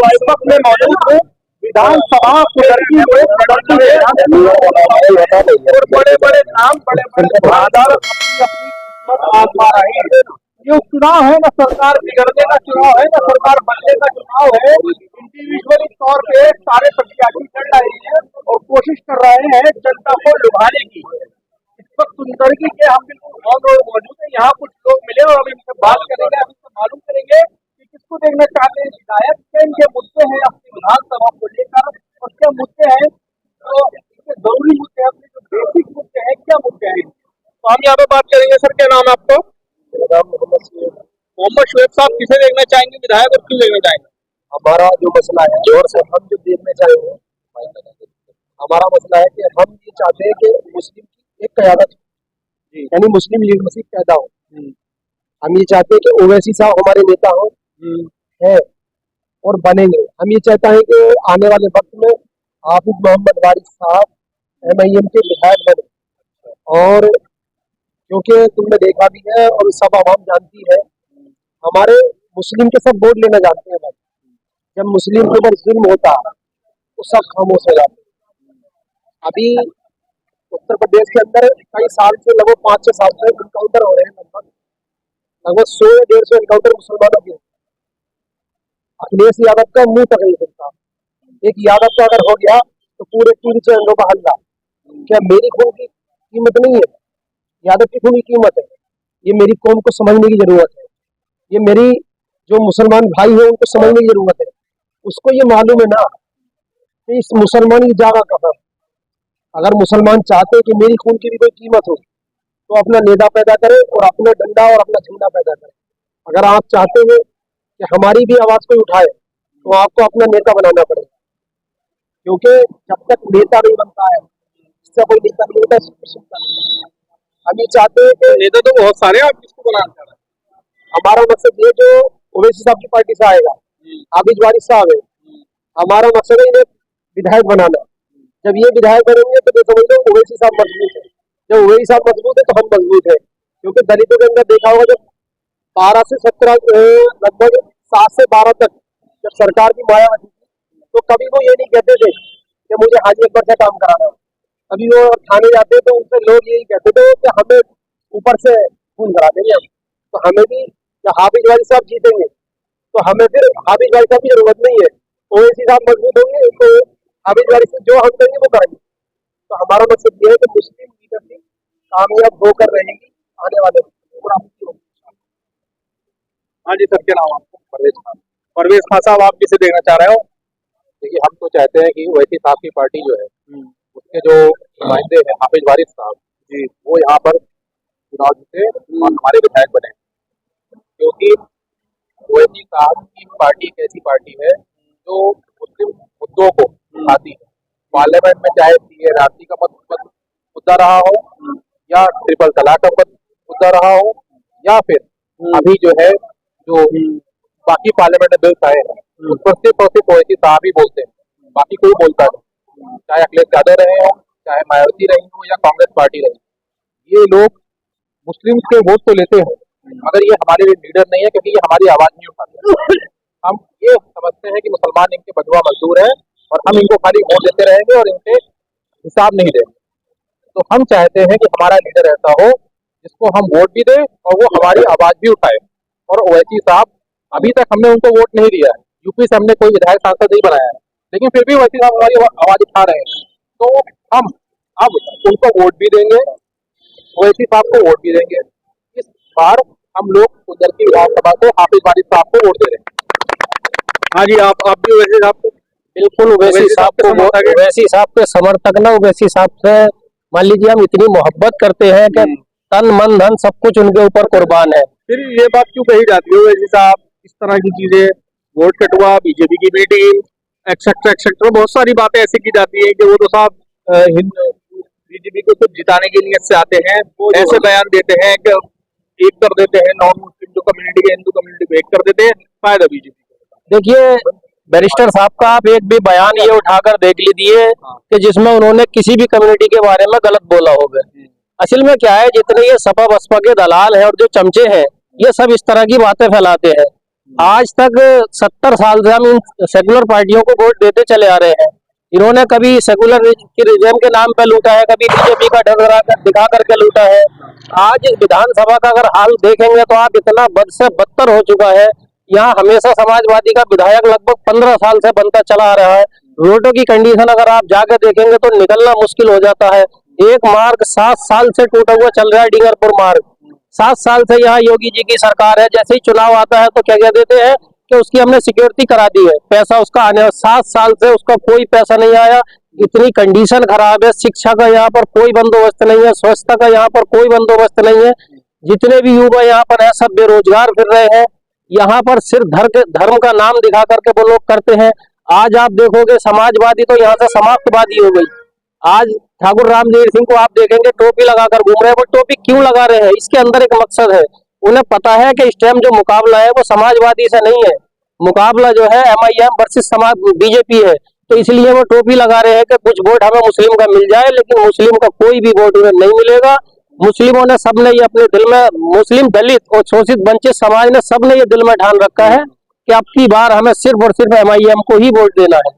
इस वक्त में मौजूद हूँ विधानसभा कुंडली में और बड़े बड़े नाम बड़े बड़े बादल अपनी अपनी किस्मत आजमा रहे हैं। ये चुनाव है ना सरकार बिगड़ने का चुनाव है ना सरकार बनने का चुनाव है। इंडिविजुअली तौर पे सारे प्रत्याशी चल रहे हैं और कोशिश कर रहे हैं जनता को लुभाने की। इस वक्त कुंडली के हम बिल्कुल ऑन रोड मौजूद है। यहाँ कुछ लोग मिले और हम इनसे बात करेंगे, हम इनसे मालूम करेंगे कि किसको देखना चाहते हैं विधायक, क्या इनके मुद्दे हैं अपनी विधानसभा को लेकर और क्या मुद्दे हैं जो इनके जरूरी मुद्दे हैं, अपने जो बेसिक मुद्दे हैं, क्या मुद्दे हैं। तो हम यहाँ पे बात करेंगे। सर क्या नाम है आपको? मोहम्मद शुएब साहब, किसे देखना चाहेंगे विधायक और क्यों देखना चाहेंगे? हमारा जो मसला है जोर से हम जो देखना चाहेंगे, हमारा मसला है कि हम ये चाहते हैं कि मुस्लिम की एक क़यादत यानी मुस्लिम लीग मसीह पैदा हो। हम ये चाहते हैं कि ओवैसी साहब हमारे नेता हो है और बनेंगे। हम ये चाहते हैं कि आने वाले वक्त में हाफिज मोहम्मद वारिस साहब MIM के विधायक बने। और क्योंकि तुमने देखा भी है और सब आवाम जानती है, हमारे मुस्लिम के सब वोट लेना जानते हैं। जब मुस्लिम के ऊपर जुल्म होता तो सब खामोश हो जाते। अभी उत्तर प्रदेश के अंदर कई साल से लगभग 5-6 साल से इनकाउंटर हो रहे हैं, लगभग 100 या 150 इनकाउंटर मुसलमानों के। अखिलेश यादव का मुंह तक नहीं खुलता। एक यादव का अगर हो गया तो पूरे 3 चैनलों का हल्ला। क्या मेरी खून की कीमत नहीं है? यादव की खून की कीमत है। ये मेरी कौम को समझने की जरूरत है। ये मेरी जो मुसलमान भाई है उनको समझने की जरूरत है। उसको ये मालूम है ना कि इस मुसलमान की जगह कहाँ। अगर मुसलमान चाहते हैं कि मेरी खून की भी कोई कीमत हो तो अपना नेता पैदा करे और अपना डंडा और अपना झंडा पैदा करे। अगर आप चाहते हैं कि हमारी भी आवाज कोई उठाए तो आपको अपना नेता बनाना पड़ेगा, क्योंकि जब तक नेता नहीं बनता है इससे कोई नेता नहीं होता। हम ये चाहते हैं कि नेता तो बहुत सारे, आप किसको बनाना चाह रहे हैं? हमारा मकसद ये जो ओवैसी साहब की पार्टी से आएगा, हाफिज वारिस साहब है, हमारा मकसद है इन्हें विधायक बनाना। जब ये विधायक बनेंगे तो समझ लो ओवैसी साहब मजबूत है। जब ओवैसी साहब मजबूत है तो हम मजबूत है, क्योंकि दलितों के अंदर देखा होगा जब 12 से 17 लगभग 7 से 12 तक जब सरकार की मायावती थी तो कभी वो ये नहीं कहते थे कि मुझे हाजी अकबर से काम कराना। कभी वो थाने जाते तो उनसे लोग यही कहते थे कि हमें ऊपर से खून करा देंगे। तो हमें भी जब हाफिज वारिस साहब जीतेंगे तो हमें फिर हाफिज वारिस साहब की जरूरत नहीं है। ओवैसी साहब मजबूत होंगे तो हाफिज वारिस साहब जो हम करेंगे वो करेंगे। तो हमारा मकसद ये है कि मुस्लिम लीडरशिप कामयाब होकर रहेगी आने वाले। हाँ जी सर, क्या नाम आपको? परवेज खान। परवेज खान साहब, आप किसे देखना चाह रहे हो? देखिए, हम तो चाहते हैं कि ओवैसी साहब की पार्टी जो है उसके जो नुमाइंदे हैं हाफिज वारिस साहब जी, वो यहाँ पर चुनाव जीते और हमारे विधायक बने, क्योंकि ओवैसी साहब की पार्टी एक ऐसी पार्टी है जो मुस्लिम मुद्दों को उठाती है। पार्लियामेंट में चाहे CAR का मुद्दा रहा हो या ट्रिपल तलाक का मुद्दा रहा हो या फिर अभी जो है जो बाकी पार्लियामेंट में बिल्स आए हैं उस पर सिर्फ और सिर्फ ओवैसी साहब ही बोलते हैं, बाकी कोई बोलता नहीं। चाहे अखिलेश यादव रहे हो, चाहे मायावती रही हो या कांग्रेस पार्टी रही, ये लोग मुस्लिम के वोट तो लेते हैं मगर ये हमारे लिए लीडर नहीं है, क्योंकि ये हमारी आवाज नहीं उठाते। हम ये समझते हैं कि मुसलमान इनके बदवा मजदूर है और हम इनको खाली वोट देते रहेंगे और इनके हिसाब नहीं देंगे। तो हम चाहते हैं कि हमारा लीडर ऐसा हो जिसको हम वोट भी दें और वो हमारी आवाज भी उठाए। और ओवैसी साहब, अभी तक हमने उनको वोट नहीं दिया है, यूपी से हमने कोई विधायक सांसद नहीं बनाया है, लेकिन फिर भी ओवैसी साहब हमारी आवाज उठा रहे हैं। तो हम अब उनको वोट भी देंगे, ओवैसी साहब को वोट भी देंगे। इस बार हम लोग कुंडली विधानसभा को हाफिज वारिस साहब को वोट दे रहे हैं। हाँ जी, आप भी ओवैसी साहब को? बिल्कुल ओवैसी साहब को, ओवैसी साहब के समर्थक ना, ओवैसी साहब से मान लीजिए हम इतनी मोहब्बत करते हैं कि तन मन धन सब कुछ उनके ऊपर कुर्बान है। फिर ये बात क्यों कही जाती है ओवैसी साहब इस तरह की चीजें, वोट कटवा, बीजेपी की मीटिंग, एक्सेट्रा एक्सेट्रा, बहुत सारी बातें ऐसी की जाती है कि वो तो साहब बीजेपी को सिर्फ जिताने की नीयत से आते हैं, ऐसे बयान देते हैं कि एक कर देते हैं नॉन मुस्लिम जो कम्युनिटी के, हिंदू कम्युनिटी को एक कर देते हैं, फायदा बीजेपी को। देखिए बैरिस्टर साहब का आप एक भी बयान ये उठाकर देख लीजिए कि जिसमें उन्होंने किसी भी कम्युनिटी के बारे में गलत बोला होगा। असल में क्या है, जितने ये सपा बसपा के दलाल हैं और जो चमचे हैं ये सब इस तरह की बातें फैलाते हैं। आज तक 70 साल से हम इन सेकुलर पार्टियों को वोट देते चले आ रहे हैं। इन्होंने कभी सेकुलरिज्म के नाम पे लूटा है, कभी बीजेपी का डर दिखा करके लूटा है। आज विधानसभा का अगर हाल देखेंगे तो आप इतना बद से बदतर हो चुका है। यहाँ हमेशा समाजवादी का विधायक लगभग 15 साल से बनता चला आ रहा है। रोडों की कंडीशन अगर आप जाकर देखेंगे तो निकलना मुश्किल हो जाता है। एक मार्ग 7 साल से टूटा हुआ चल रहा है, डींगरपुर मार्ग। 7 साल से यहाँ योगी जी की सरकार है। जैसे ही चुनाव आता है तो क्या कह देते हैं कि उसकी हमने सिक्योरिटी करा दी है, पैसा उसका आने। 7 साल से उसका कोई पैसा नहीं आया। इतनी कंडीशन खराब है। शिक्षा का यहाँ पर कोई बंदोबस्त नहीं है, स्वच्छता का यहाँ पर कोई बंदोबस्त नहीं है। जितने भी युवा यहाँ पर है सब बेरोजगार फिर रहे हैं। यहाँ पर सिर्फ धर्म का नाम दिखा करके वो लोग करते हैं। आज आप देखोगे समाजवादी तो यहाँ से समाप्तवादी हो गई। आज ठाकुर रामजोहर सिंह को आप देखेंगे टोपी लगाकर घूम रहे हैं। वो टोपी क्यों लगा रहे हैं? इसके अंदर एक मकसद है। उन्हें पता है कि इस टाइम जो मुकाबला है वो समाजवादी से नहीं है, मुकाबला जो है MIM वर्सेस समाज बीजेपी है। तो इसलिए वो टोपी लगा रहे हैं कि कुछ वोट हमें मुस्लिम का मिल जाए, लेकिन मुस्लिम का कोई भी वोट उन्हें नहीं मिलेगा। मुस्लिमों ने सबने ये अपने दिल में, मुस्लिम, दलित और शोषित वंचित समाज ने सबने ये दिल में ठान रखा है कि अब की बार हमें सिर्फ और सिर्फ MIM को ही वोट देना है।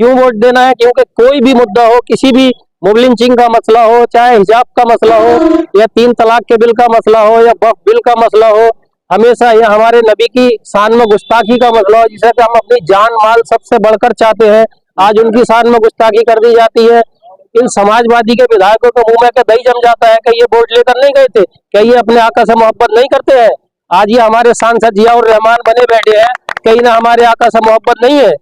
क्यों वोट देना है? क्योंकि कोई भी मुद्दा हो, किसी भी मोब लिंचिंग का मसला हो, चाहे हिजाब का मसला हो, या 3 तलाक के बिल का मसला हो, या वक्फ बिल का मसला हो, हमेशा ये हमारे नबी की शान में गुस्ताखी का मसला हो, जिसे कि हम अपनी जान माल सबसे बढ़कर चाहते हैं, आज उनकी शान में गुस्ताखी कर दी जाती है। इन समाजवादी के विधायकों के मुंह में क्या दही जम जाता है कि ये वोट लेकर नहीं गए थे? क्या ये अपने आका से मोहब्बत नहीं करते हैं? आज ये हमारे सांसद जियाउर रहमान बने बैठे हैं, कहीं ना हमारे आका से मोहब्बत नहीं है।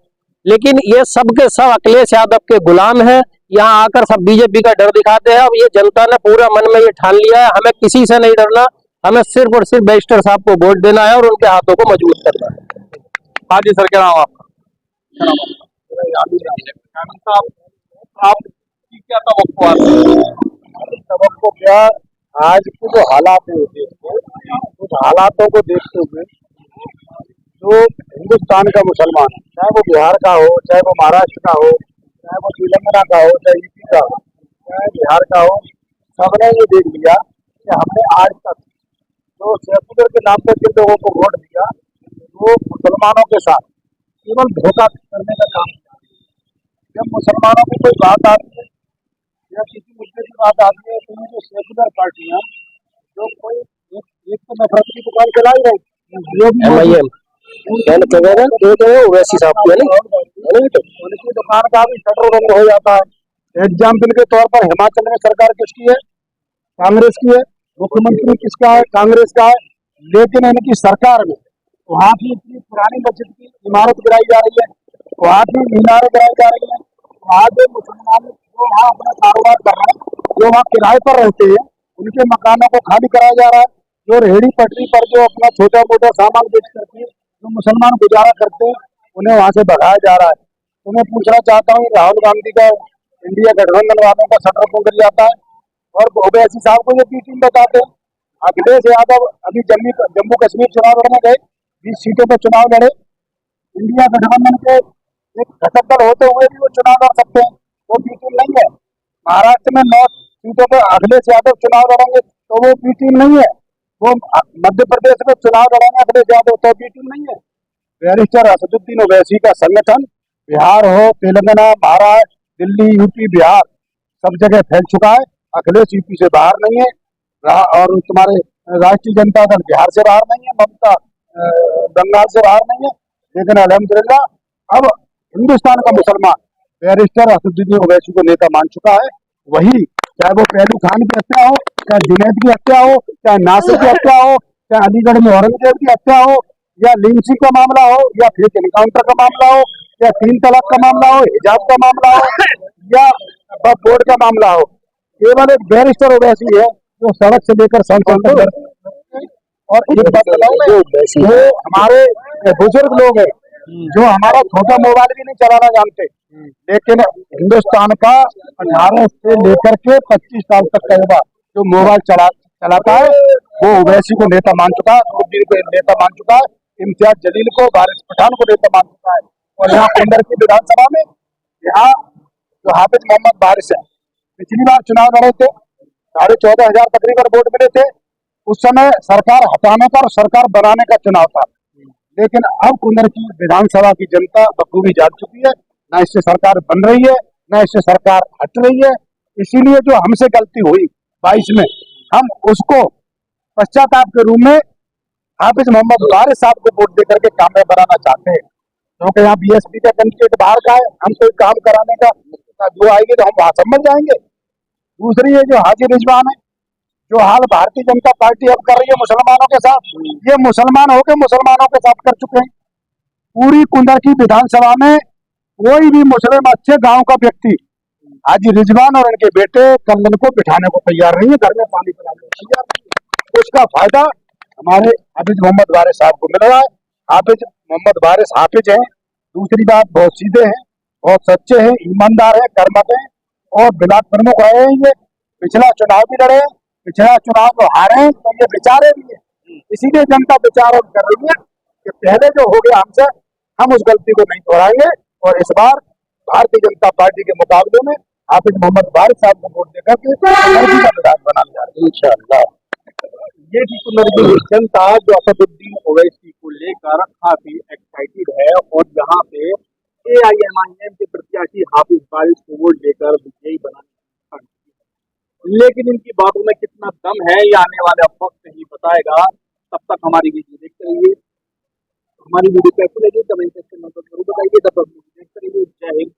लेकिन ये सब के सब अखिलेश यादव के गुलाम हैं। यहाँ आकर सब बीजेपी का डर दिखाते हैं। अब ये जनता ने पूरा मन में ये ठान लिया है, हमें किसी से नहीं डरना, हमें सिर्फ और सिर्फ बैरिस्टर साहब को वोट देना है और उनके हाथों को मजबूत करना है। हाँ जी सर, क्या नाम आपका? साहब, आपकी क्या तवक्को क्या, आज के जो हालात है उस हालातों को देखते हुए जो हिंदुस्तान का मुसलमान है, चाहे वो बिहार का हो, चाहे वो महाराष्ट्र का हो, चाहे वो तेलंगाना का हो, चाहे यूपी का हो, चाहे बिहार का हो, सबने ये देख लिया कि हमने आज तक जो सेकुलर के नाम पर जिन लोगों को वोट दिया वो मुसलमानों के साथ केवल धोखा करने का काम किया। जब मुसलमानों की कोई बात आती है या किसी मुद्दे की बात आती है तो ये जो सेकुलर पार्टियां जो कोई एक तो नफरत की दुकान चला ही रही, जो भी MIM वैसी साहब की है ना, उनकी दुकान का भी शटर बंद हो जाता है। एग्जाम्पल के तौर पर हिमाचल में सरकार किसकी है? कांग्रेस की है। मुख्यमंत्री किसका है? कांग्रेस का है। लेकिन इनकी सरकार में वहाँ की इतनी पुरानी मस्जिद की इमारत गिराई जा रही है, वहाँ की मीनारें गिराई जा रही है, वहाँ जो मुसलमान जो वहाँ अपना कारोबार कर रहे हैं, जो वहाँ किराए पर रहते हैं, उनके मकानों को खाली कराया जा रहा है। जो रेहड़ी पटरी पर जो अपना छोटा मोटा सामान बेच करके जो मुसलमान गुजारा करते हैं उन्हें वहाँ से भगाया जा रहा है। तो मैं पूछना चाहता हूँ, राहुल गांधी का इंडिया गठबंधन वालों का शटर क्यों गिर जाता है और ओवैसी साहब को ये बी टीम बताते हैं? अखिलेश यादव अभी जम्मू कश्मीर चुनाव लड़ने गए, 20 सीटों पर चुनाव लड़े। इंडिया गठबंधन के एक घटक दल होते हुए भी वो चुनाव लड़ सकते हैं, वो बी टीम नहीं है। महाराष्ट्र में 9 सीटों पर अखिलेश यादव चुनाव लड़ेंगे तो वो बी टीम नहीं है। वो मध्य प्रदेश में चुनाव लड़ेंगे अखिलेश यादव तो बी टीम नहीं है। बैरिस्टर असदुद्दीन ओवैसी का संगठन बिहार हो, तेलंगाना, महाराष्ट्र, दिल्ली, यूपी, बिहार सब जगह फैल चुका है। अखिलेश यूपी से बाहर नहीं है और तुम्हारे राष्ट्रीय जनता दल बिहार से बाहर नहीं है, ममता बंगाल से बाहर नहीं है। लेकिन अल्हम्दुलिल्लाह अब हिंदुस्तान का मुसलमान बैरिस्टर असदुद्दीन ओवैसी को नेता मान चुका है। वही चाहे वो पहलू खान की हत्या हो, चाहे जुनैद की हत्या हो, चाहे नासिर की हत्या हो, चाहे अलीगढ़ में औरंगजेब की हत्या हो, या लिंचिंग का मामला हो, या फिर एनकाउंटर का मामला हो, या 3 तलाक का मामला हो, हिजाब का मामला हो, या वक्फ बोर्ड का मामला हो, केवल एक बैरिस्टर ओवैसी है जो सड़क से लेकर संसद तक। और एक बात बताऊं, जो हमारे बुजुर्ग लोग हैं जो हमारा छोटा मोबाइल भी नहीं चलाना जानते, लेकिन हिंदुस्तान का 18 से लेकर के 25 साल तक का युवा जो मोबाइल चलाता है वो ओवैसी को नेता मान चुका है, नूरुद्दीन को नेता मान चुका है, इम्तियाज जलील को, वारिस पठान को नेता मान चुका है। और यहाँ केंद्र की विधानसभा में यहाँ जो हाफिज मोहम्मद वारिस है, पिछली बार चुनाव लड़े थे, 14,500 तकरीबन वोट मिले थे। उस समय सरकार हटाने का और सरकार बनाने का चुनाव था, लेकिन अब कुंदर की विधानसभा की जनता बखूबी जान चुकी है, ना इससे सरकार बन रही है, ना इससे सरकार हट रही है। इसीलिए जो हमसे गलती हुई 22 में, हम उसको पश्चाताप के रूप में हाफिज मोहम्मद वारिस साहब को वोट देकर के कामयाब बनाना चाहते हैं, क्योंकि यहाँ बीएसपी का कैंडिडेट बाहर का है, हम कोई काम कराने का जो आएगी तो हम वहां समझ जाएंगे। दूसरी है जो हाजी रिजवान है, जो हाल भारतीय जनता पार्टी अब कर रही है मुसलमानों के साथ, ये मुसलमान होकर मुसलमानों के साथ कर चुके हैं। पूरी कुंदर की विधानसभा में कोई भी मुस्लिम अच्छे गांव का व्यक्ति हाजी रिजवान और इनके बेटे कंगन को बिठाने को तैयार नहीं है, घर में पानी पिलाने को तैयार नहीं है। उसका फायदा हमारे हाफिज मोहम्मद वारिस साहब को मिल रहा है। हाफिज मोहम्मद वारिस हाफिज हैं, दूसरी बात बहुत सीधे हैं, बहुत सच्चे हैं, ईमानदार हैं, कर्मठ हैं और ब्लॉक प्रमुख रहे हैं। ये पिछला चुनाव भी लड़े हैं, पिछला चुनाव तो हारे हैं, तो ये बेचारे भी हैं। इसीलिए जनता विचार कर रही है कि पहले जो हो गया हमसे, हम उस गलती को नहीं दोहराएंगे और इस बार भारतीय जनता पार्टी के मुकाबले में हाफिज मोहम्मद वारिस साहब को वोट देकर के एनर्जी का विधान बनाने जा रहे हैं इंशाअल्लाह। ये भी कुंदर की जनता जो असदुद्दीन ओवैसी को लेकर काफी एक्साइटेड है और यहाँ पे AIMIM के प्रत्याशी हाफिज वारिस को वोट देकर विजयी बनाने, लेकिन इनकी बातों में कितना दम है ये आने वाला वक्त ही बताएगा। तब तक हमारी वीडियो देखते रहिए, हमारी वीडियो कैसी लगी कमेंट सेक्शन में जरूर बताइए। तब तक देखते रहिए। जय हिंद।